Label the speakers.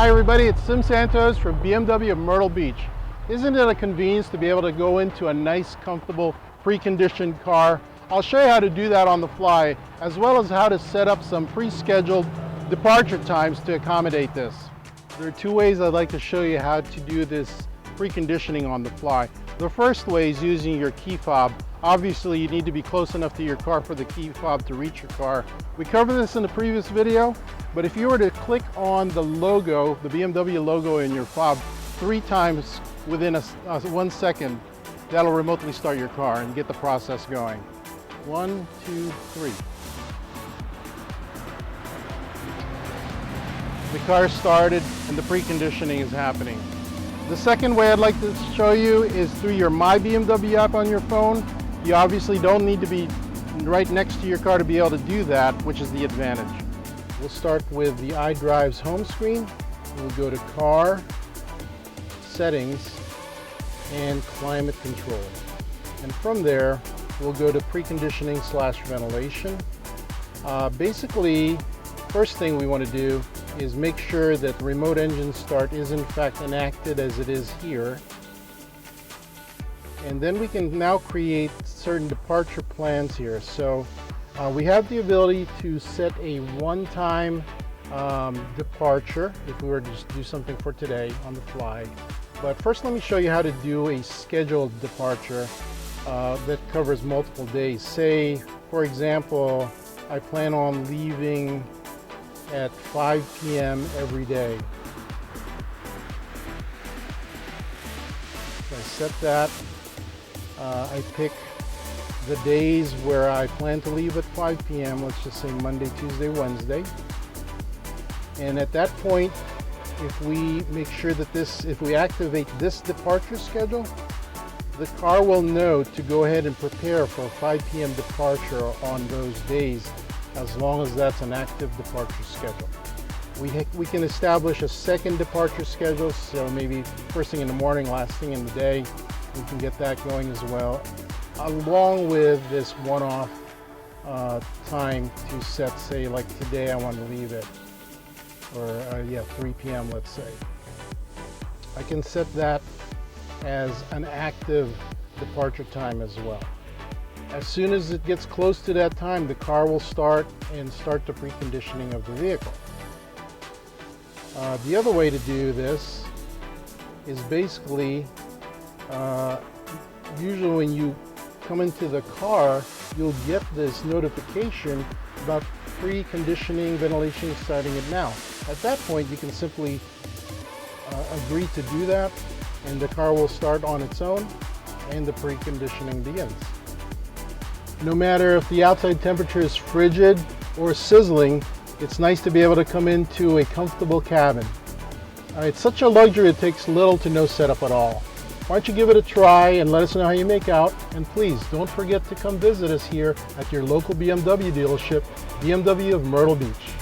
Speaker 1: Hi everybody, it's Santos from BMW of Myrtle Beach. Isn't it a convenience to be able to go into a nice, comfortable, pre-conditioned car? I'll show you how to do that on the fly, as well as how to set up some pre-scheduled departure times to accommodate this. There are two ways I'd like to show you how to do this preconditioning on the fly. The first way is using your key fob. Obviously, you need to be close enough to your car for the key fob to reach your car. We covered this in the previous video, but if you were to click on the logo, the BMW logo in your fob 3 times within 1 second, that'll remotely start your car and get the process going. 1, 2, 3. The car started and the preconditioning is happening. The second way I'd like to show you is through your My BMW app on your phone. You obviously don't need to be right next to your car to be able to do that, which is the advantage. We'll start with the iDrive's home screen. We'll go to Car, Settings, and Climate Control. And from there, we'll go to Preconditioning/Ventilation. Basically, first thing we want to do is make sure that the remote engine start is in fact enacted as it is here. And then we can now create certain departure plans here. So we have the ability to set a one-time departure if we were to just do something for today on the fly. But first let me show you how to do a scheduled departure that covers multiple days. Say, for example, I plan on leaving at 5 p.m. every day. So I set that. I pick the days where I plan to leave at 5 p.m. Let's just say Monday, Tuesday, Wednesday. And at that point, if we make sure that if we activate this departure schedule, the car will know to go ahead and prepare for a 5 p.m. departure on those days, as long as that's an active departure schedule. We can establish a second departure schedule, so maybe first thing in the morning, last thing in the day. We can get that going as well, along with this one-off time to set, say like today I want to leave it, or 3 p.m. let's say. I can set that as an active departure time as well. As soon as it gets close to that time, the car will start the preconditioning of the vehicle. The other way to do this is basically, usually when you come into the car, you'll get this notification about preconditioning ventilation starting it now. At that point, you can simply agree to do that, and the car will start on its own, and the preconditioning begins. No matter if the outside temperature is frigid or sizzling, it's nice to be able to come into a comfortable cabin. It's such a luxury, it takes little to no setup at all. Why don't you give it a try and let us know how you make out, and please don't forget to come visit us here at your local BMW dealership, BMW of Myrtle Beach.